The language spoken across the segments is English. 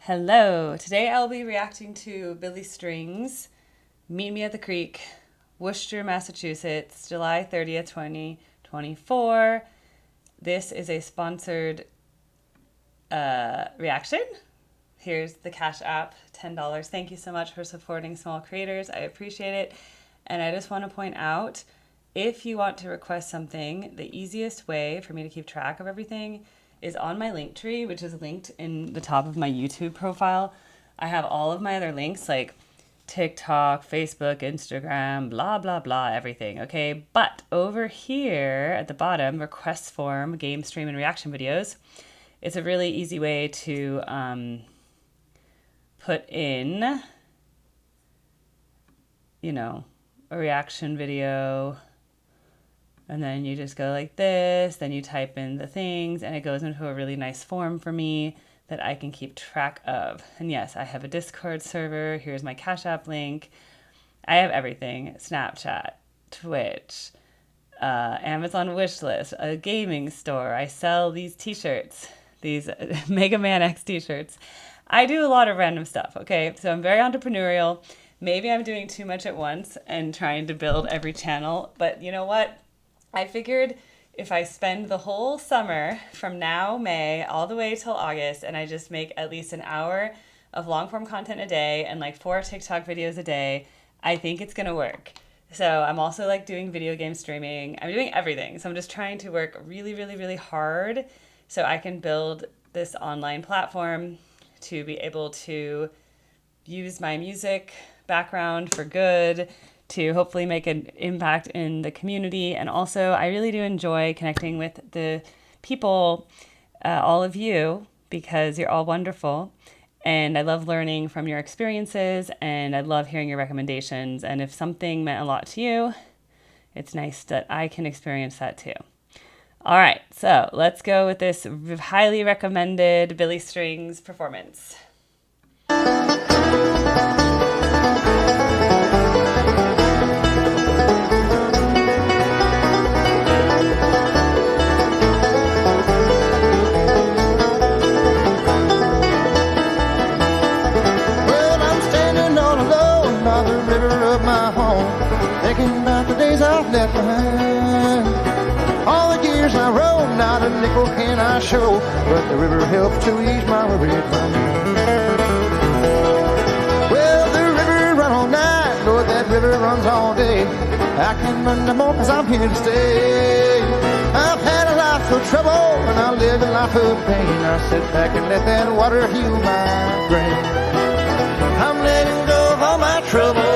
Hello, today I'll be reacting to Billy String's Meet Me at the Creek, Worcester, Massachusetts, July 30th, 2024. This is a sponsored reaction. Here's the Cash App, $10. Thank you so much for supporting small creators. I appreciate it. And I just want to point out, if you want to request something, the easiest way for me to keep track of everything is on my link tree, which is linked in the top of my YouTube profile. I have all of my other links like TikTok, Facebook, Instagram, blah, blah, blah, everything, okay? But over here at the bottom, request form, game, stream, and reaction videos, it's a really easy way to put in, a reaction video. And then you just go like this, then you type in the things, and it goes into a really nice form for me that I can keep track of. And yes, I have a Discord server. Here's my Cash App link. I have everything. Snapchat, Twitch, Amazon wishlist, a gaming store. I sell these t-shirts, these Mega Man X t-shirts. I do a lot of random stuff, okay? So I'm very entrepreneurial. Maybe I'm doing too much at once and trying to build every channel, but you know what? I figured if I spend the whole summer from now, May, all the way till August, and I just make at least an hour of long form content a day and like 4 TikTok videos a day, I think it's gonna work. So I'm also like doing video game streaming. I'm doing everything. So I'm just trying to work really, really, really hard so I can build this online platform to be able to use my music background for good, to hopefully make an impact in the community. And also, I really do enjoy connecting with the people, all of you, because you're all wonderful. And I love learning from your experiences, and I love hearing your recommendations. And if something meant a lot to you, it's nice that I can experience that too. All right, so let's go with this highly recommended Billy Strings performance. Thinking about the days I've left behind. All the years I roamed, not a nickel can I show, but the river helps to ease my worried mind. Well, the river run all night, Lord, that river runs all day. I can't run no more 'cause I'm here to stay. I've had a life of trouble and I live a life of pain. I sit back and let that water heal my brain. I'm letting go of all my trouble.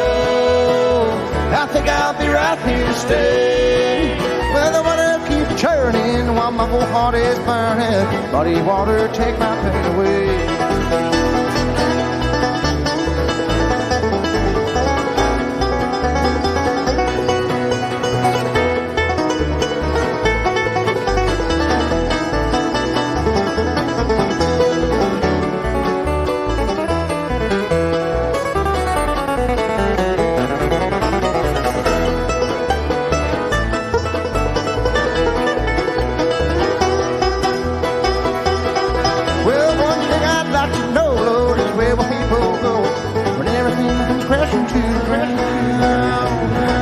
I think I'll be right here to stay. Well, the water keeps churning while my whole heart is burning. Muddy water, take my pain away.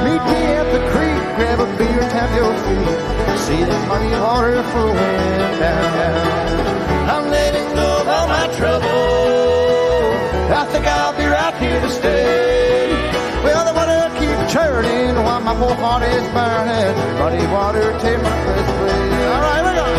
Meet me at the creek, grab a beer, tap your feet, see the muddy water flowing down. I'm letting go of all my trouble. I think I'll be right here to stay. Well, the water keeps churning while my whole heart is burning. Muddy water, take my breath away. All right, we're going.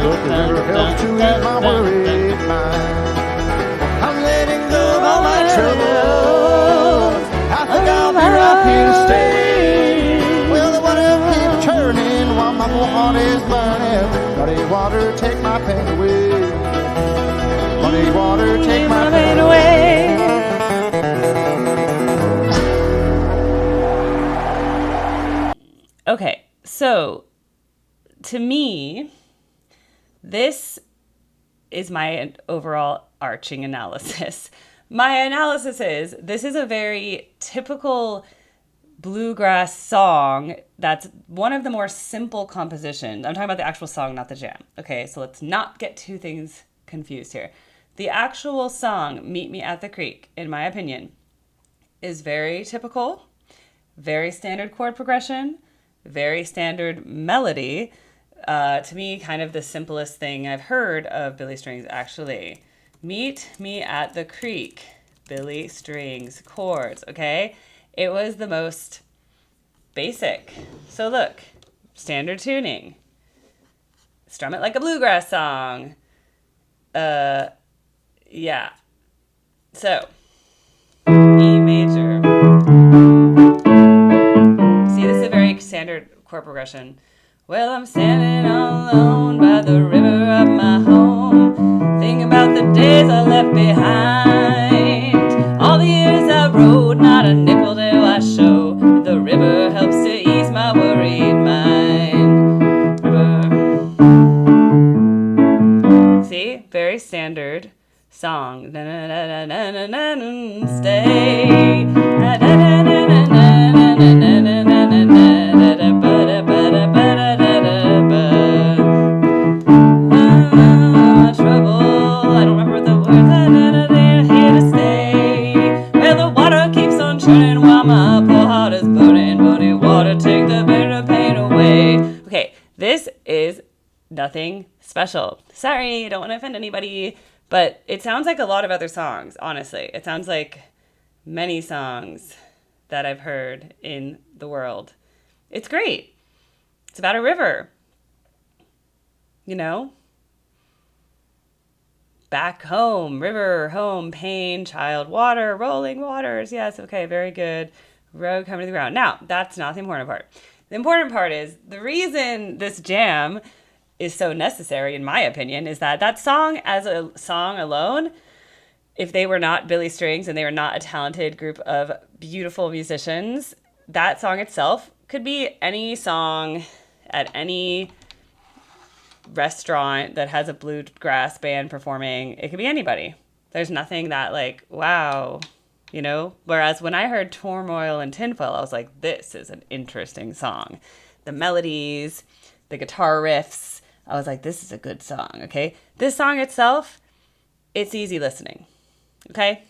but the river helps to ease my worried mind. I'm letting go of all my troubles. I think I'll be right here to stay. Well, the water keeps churning while my heart is burning. Muddy water, take my pain away. Muddy water, take my pain away. Okay, so to me, this is my overall arching analysis. My analysis is this is a very typical bluegrass song that's one of the more simple compositions. I'm talking about the actual song, not the jam. Okay, so let's not get two things confused here. The actual song, Meet Me at the Creek, in my opinion, is very typical, very standard chord progression, very standard melody. To me, kind of the simplest thing I've heard of Billy Strings, actually. Meet Me at the Creek, Billy Strings, chords, okay? It was the most basic. So look, standard tuning. Strum it like a bluegrass song. Yeah. So, E major. See, this is a very standard chord progression. Well, I'm standing all alone by the river of my home. Think about the days I left behind. All the years I rode, not a nickel do I show. The river helps to ease my worried mind. River. See? Very standard song. Stay. This is nothing special. Sorry, I don't want to offend anybody, but it sounds like a lot of other songs, honestly. It sounds like many songs that I've heard in the world. It's great. It's about a river. You know? Back home, river, home, pain, child, water, rolling waters. Yes, okay, very good. Road coming to the ground. Now, that's not the important part. The important part is the reason this jam is so necessary, in my opinion, is that that song as a song alone, if they were not Billy Strings and they were not a talented group of beautiful musicians, that song itself could be any song at any restaurant that has a bluegrass band performing. It could be anybody. There's nothing that like, wow, you know? Whereas when I heard Turmoil and Tinfoil, I was like, this is an interesting song. The melodies, the guitar riffs, I was like, this is a good song, okay? This song itself, it's easy listening, okay?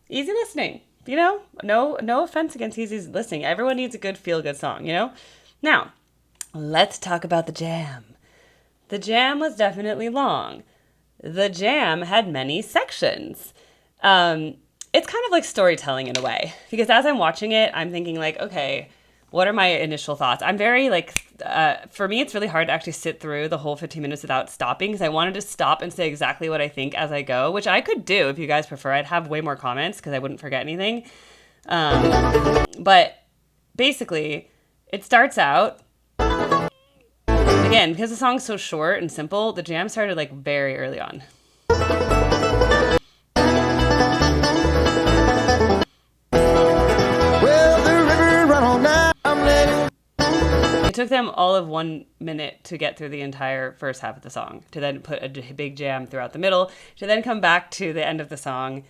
Easy listening, you know? No offense against easy listening. Everyone needs a good feel-good song, you know? Now, let's talk about the jam. The jam was definitely long. The jam had many sections. It's kind of like storytelling in a way, because as I'm watching it, I'm thinking like, okay, what are my initial thoughts? I'm very like, for me, it's really hard to actually sit through the whole 15 minutes without stopping, because I wanted to stop and say exactly what I think as I go, which I could do if you guys prefer. I'd have way more comments because I wouldn't forget anything. But basically, it starts out, again, because the song's so short and simple, the jam started like very early on. It took them all of 1 minute to get through the entire first half of the song, to then put a big jam throughout the middle, to then come back to the end of the song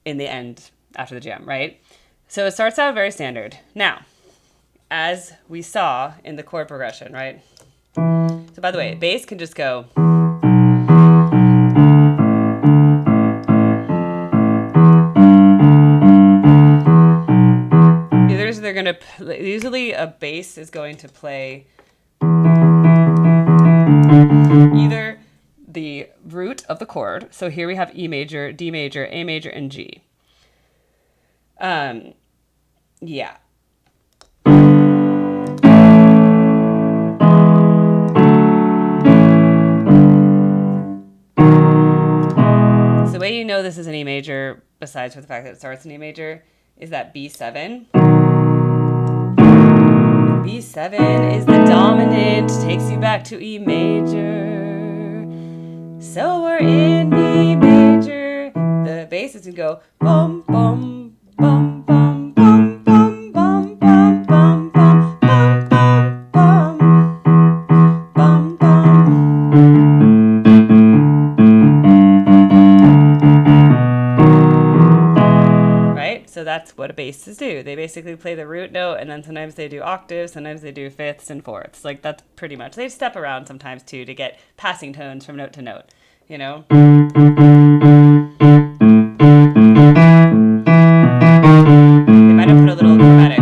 in the end after the jam, right? So it starts out very standard. Now, as we saw in the chord progression, right? So by the way, bass can just go. They're going to, usually a bass is going to play either the root of the chord. So here we have E major, D major, A major, and G. Yeah. this is an E major, besides for the fact that it starts in E major, is that B7. B7 is the dominant, takes you back to E major. So we're in B major. The bass is going to go bum, bum, bum, bum, bum, bum, bum, bum, bum, bum, bum, bum, bum, bum. Right? So that's what basses do. They basically play the root note, and then sometimes they do octaves, sometimes they do fifths and fourths. Like, that's pretty much. They step around sometimes, too, to get passing tones from note to note, you know? They might have put a little chromatic.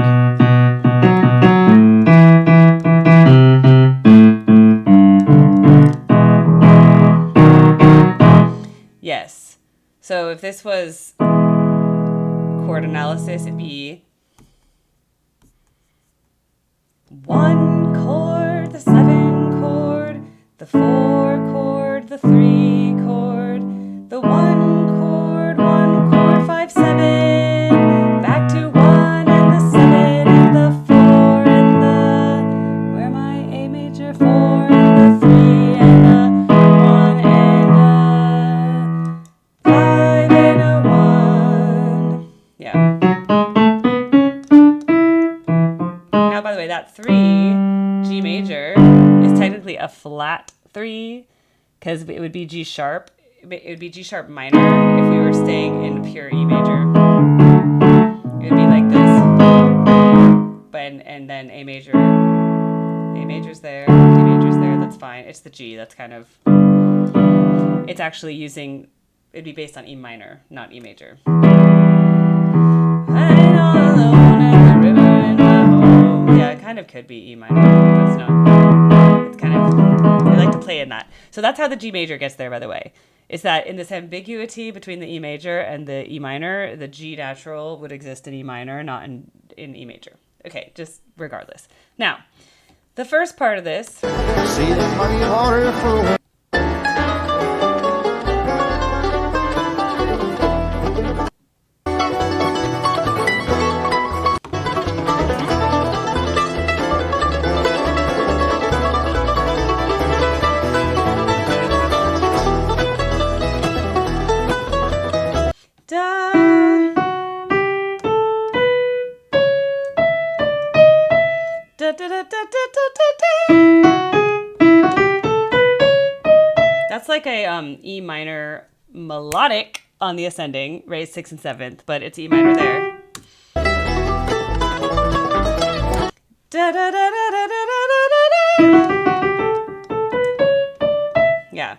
Yes. So if this was chord analysis, it'd be 1 chord, the 7 chord, the 4 chord, the 3 chord, the 1 chord, 5, 7, back to 1 and the 7 and the 4 and the, where am I? A major, 4 and the 3 and the 1 and a 5 and a 1. Yeah. Now, by the way, that 3, G major, is technically a flat 3, because it would be G sharp. It would be G sharp minor if we were staying in pure E major. It would be like this. And then A major. A major's there, D major's there, that's fine. It's the G, that's kind of, it's actually using, it'd be based on E minor, not E major. I'm all alone at the river in my home. Yeah, it kind of could be E minor, but it's not. It's kind of, they like to play in that. So that's how the G major gets there, by the way. Is that in this ambiguity between the E major and the E minor, the G natural would exist in E minor, not in E major. Okay, just regardless. Now, the first part of this. See the muddy water flowing. That's like a E minor melodic on the ascending, raised 6th and 7th, but it's E minor there. Yeah.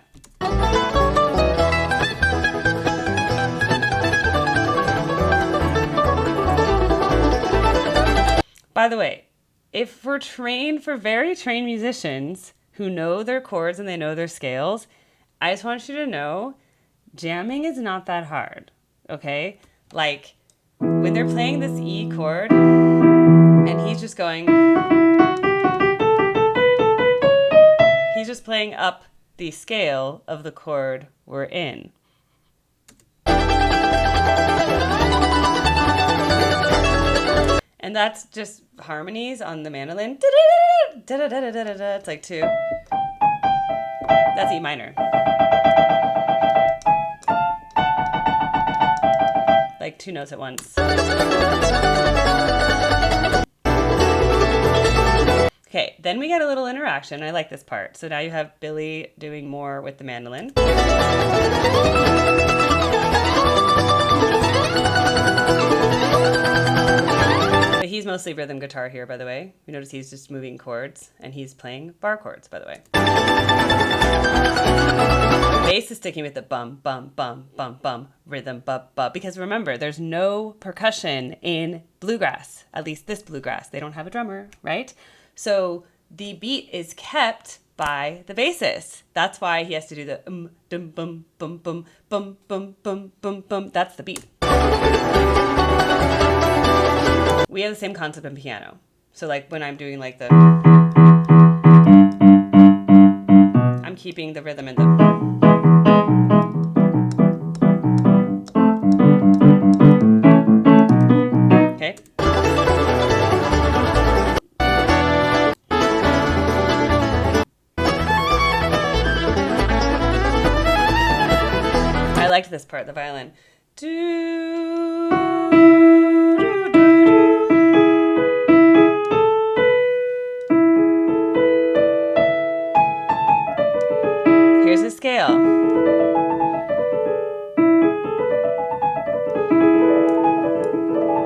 By the way, if we're trained for very trained musicians who know their chords and they know their scales, I just want you to know jamming is not that hard, okay? Like, when they're playing this E chord and he's just going, he's just playing up the scale of the chord we're in. And that's just harmonies on the mandolin. It's like 2. That's E minor. Like 2 notes at once. Okay, then we get a little interaction. I like this part. So now you have Billy doing more with the mandolin. But he's mostly rhythm guitar here, by the way. You notice he's just moving chords, and he's playing bar chords, by the way. Bass is sticking with the bum, bum, bum, bum, bum, rhythm, bub, bub. Because remember, there's no percussion in bluegrass, at least this bluegrass. They don't have a drummer, right? So the beat is kept by the bassist. That's why he has to do the dum, bum, bum, bum, bum, bum, bum, bum, bum. That's the beat. We have the same concept in piano. So like when I'm doing like the, I'm keeping the rhythm in the, part, the violin. Do, here's the scale.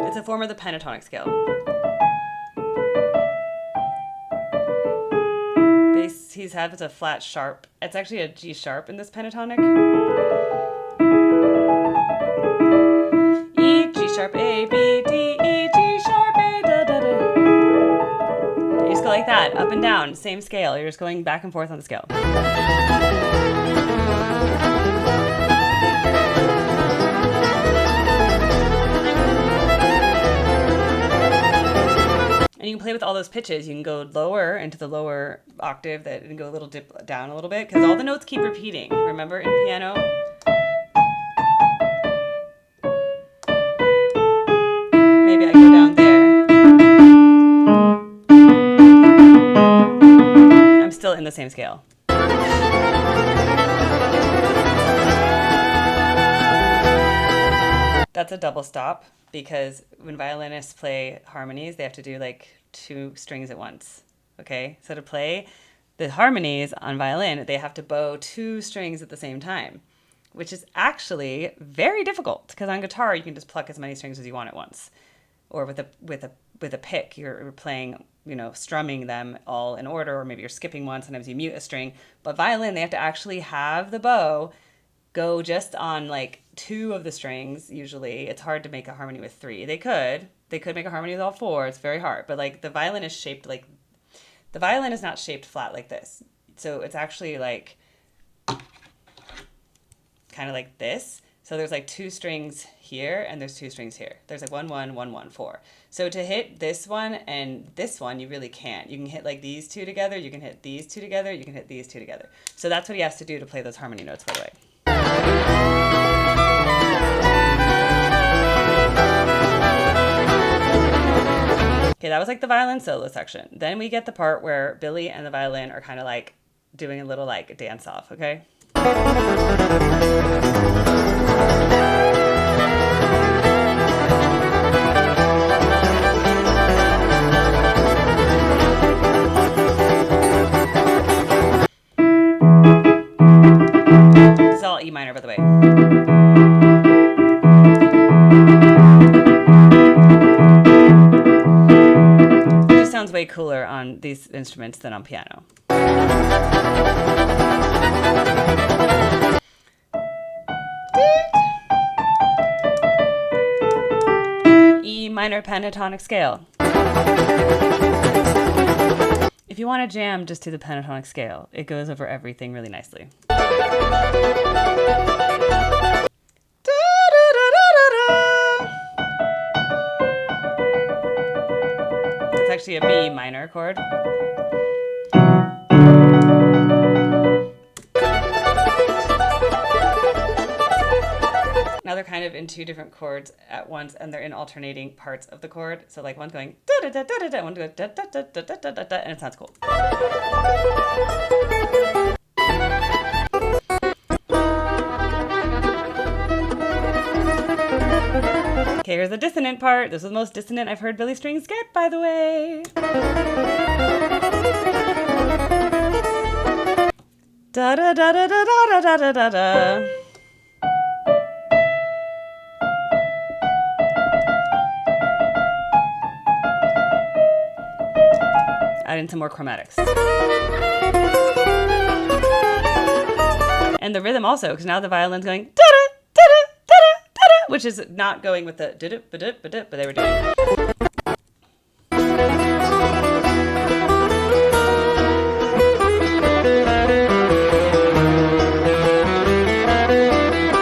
It's a form of the pentatonic scale. Bass he's had is a flat sharp. It's actually a G sharp in this pentatonic. E, G sharp, A, B, D, E, G sharp, A, da, da, da. You just go like that, up and down, same scale. You're just going back and forth on the scale. And you can play with all those pitches. You can go lower into the lower octave that and go a little dip down a little bit because all the notes keep repeating. Remember in piano? Maybe I go down there. I'm still in the same scale. That's a double stop because when violinists play harmonies, they have to do like 2 strings at once. Okay, so to play the harmonies on violin, they have to bow 2 strings at the same time, which is actually very difficult because on guitar you can just pluck as many strings as you want at once, or with a pick you're playing, you know, strumming them all in order, or maybe you're skipping one. Sometimes you mute a string, but violin they have to actually have the bow go just on like 2 of the strings. Usually it's hard to make a harmony with 3. They could make a harmony with all 4. It's very hard, but like the violin is shaped like, the violin is not shaped flat like this, so it's actually like kind of like this. So there's like 2 strings here and there's 2 strings here. There's like 1 1 1 1 4. So to hit this one and this one, you really can't. You can hit like these 2 together, you can hit these 2 together, you can hit these 2 together. So that's what he has to do to play those harmony notes, by the way. Okay, that was like the violin solo section. Then we get the part where Billy and the violin are kind of like doing a little like dance off, okay? This is all E minor, by the way. Sounds way cooler on these instruments than on piano. E minor pentatonic scale. If you want to jam just to the pentatonic scale, it goes over everything really nicely. It's actually a B minor chord. Now they're kind of in 2 different chords at once, and they're in alternating parts of the chord. So like one's going da da da da da, one's going da da da da da da da, and it sounds cool. Okay, here's the dissonant part. This is the most dissonant I've heard Billy Strings get, by the way. Da da da da da da da da da da. Add in some more chromatics. And the rhythm also, because now the violin's going da-da, da-da, da-da, da-da, which is not going with the da-da, ba-da, ba-da, but they were doing.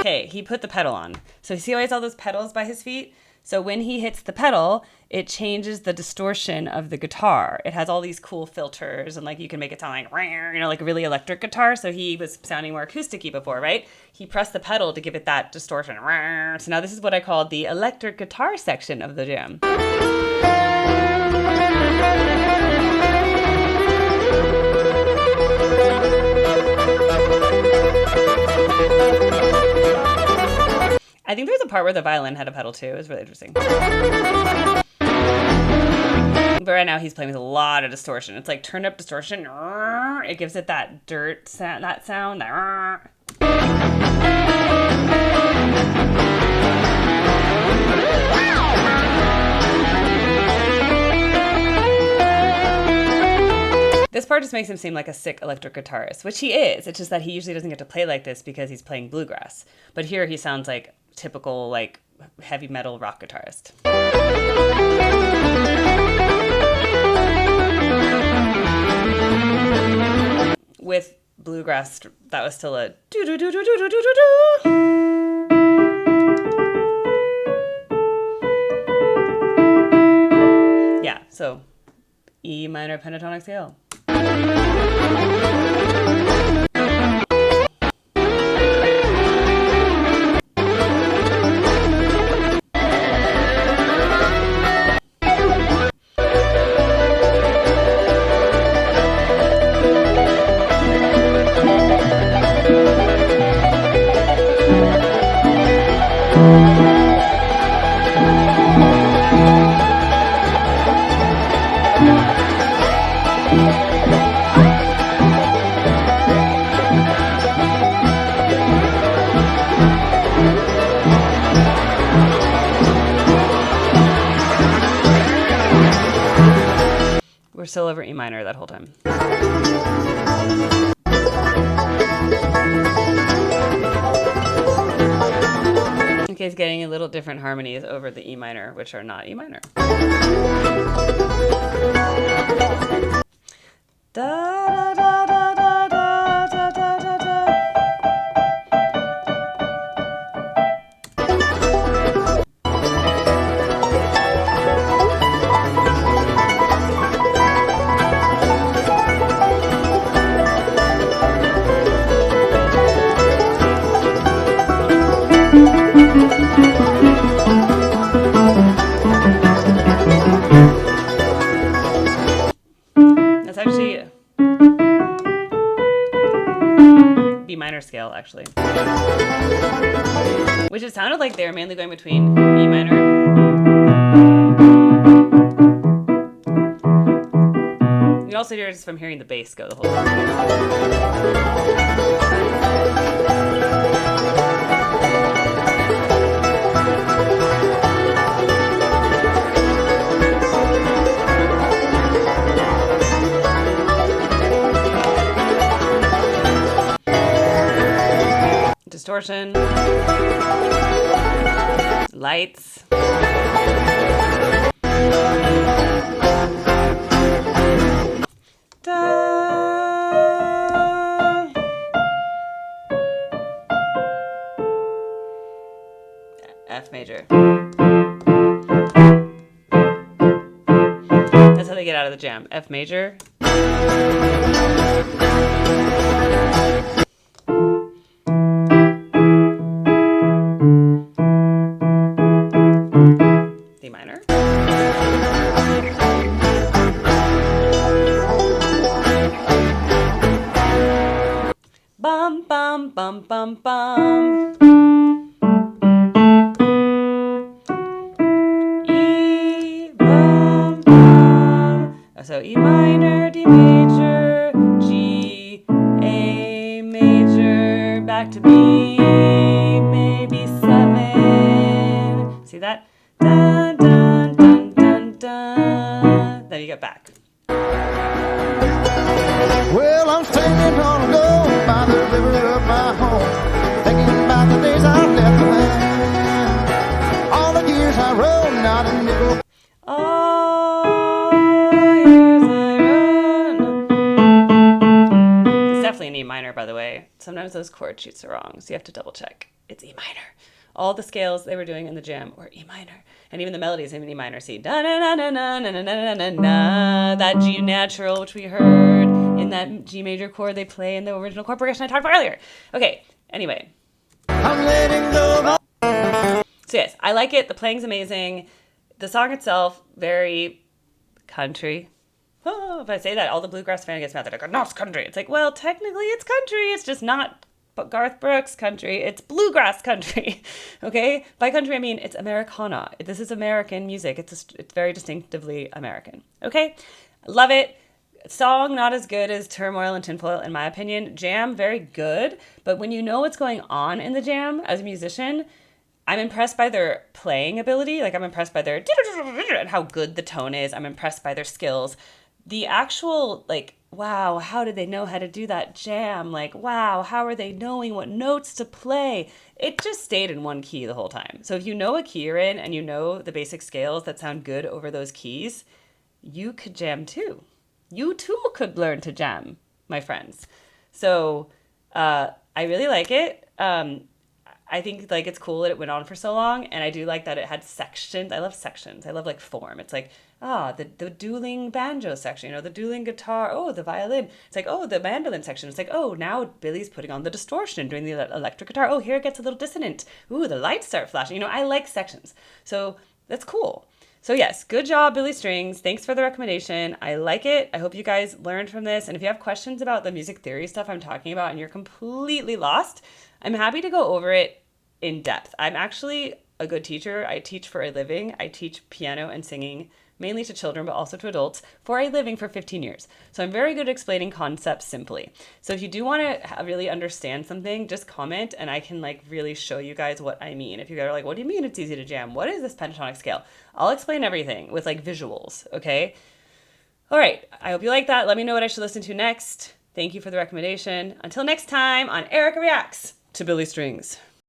Okay, he put the pedal on. So you see how he has all those pedals by his feet? So when he hits the pedal, it changes the distortion of the guitar. It has all these cool filters, and like you can make it sound like, you know, like a really electric guitar. So he was sounding more acoustic-y before, right? He pressed the pedal to give it that distortion. So now this is what I call the electric guitar section of the jam. part where the violin had a pedal too. It was really interesting. But right now he's playing with a lot of distortion. It's like turned up distortion. It gives it that dirt sound, that sound. This part just makes him seem like a sick electric guitarist, which he is. It's just that he usually doesn't get to play like this because he's playing bluegrass. But here he sounds like typical like heavy metal rock guitarist. With bluegrass, that was still a do do do do do do do do do. Yeah, so E minor pentatonic scale. We're still over E minor that whole time. Okay, it's getting a little different harmonies over the E minor, which are not E minor. Da, da, da, da, da, da, da, da, da. That's actually B minor scale, actually. Which it sounded like they were mainly going between E minor. You also hear just from hearing the bass go the whole distortion, lights. F major. That's how they get out of the jam. F major. D minor. Bum bum bum bum bum. E bum bum. So E minor, D major, G, A major, back to B, maybe 7. See that? Dun dun dun dun dun. Then you get back. Well, I'm standing on a go by the river of my home, thinking about the days I've left behind. All the years I rode, not a nickel. All years I run. It's definitely an E minor, by the way. Sometimes those chord sheets are wrong, so you have to double check. It's E minor. All the scales they were doing in the jam were E minor. And even the melodies in E minor. See, da na na na na na na na na na. That G natural, which we heard in that G major chord they play in the original chord progression I talked about earlier. Okay, anyway. I'm letting go. So yes, I like it. The playing's amazing. The song itself, very country. Oh, if I say that, all the bluegrass fan gets mad. They're like, no, it's country. It's like, well, technically it's country. It's just not Garth Brooks country. It's bluegrass country. Okay? By country, I mean it's Americana. This is American music. It's very distinctively American. Okay? Love it. Song not as good as Turmoil and Tinfoil in my opinion. Jam very good, but when you know what's going on in the jam as a musician, I'm impressed by their playing ability. Like I'm impressed by their and how good the tone is. I'm impressed by their skills. The actual like wow, how did they know how to do that jam? Like wow, how are they knowing what notes to play? It just stayed in one key the whole time. So if you know a key you're in and you know the basic scales that sound good over those keys, you could jam too. You too could learn to jam, my friends. So I really like it. I think like it's cool that it went on for so long, and I do like that it had sections. I love sections. I love like form. It's like the dueling banjo section, the dueling guitar. Oh, the violin. It's like the mandolin section. It's like now Billy's putting on the distortion and doing the electric guitar. Oh, here it gets a little dissonant. Ooh, the lights start flashing. I like sections, so that's cool. So yes, good job, Billy Strings. Thanks for the recommendation. I like it. I hope you guys learned from this. And if you have questions about the music theory stuff I'm talking about and you're completely lost, I'm happy to go over it in depth. I'm actually a good teacher. I teach for a living. I teach piano and singing, mainly to children, but also to adults, for a living for 15 years. So I'm very good at explaining concepts simply. So if you do want to really understand something, just comment and I can like really show you guys what I mean. If you guys are like, what do you mean it's easy to jam? What is this pentatonic scale? I'll explain everything with like visuals, okay? All right, I hope you like that. Let me know what I should listen to next. Thank you for the recommendation. Until next time on Erica Reacts to Billy Strings.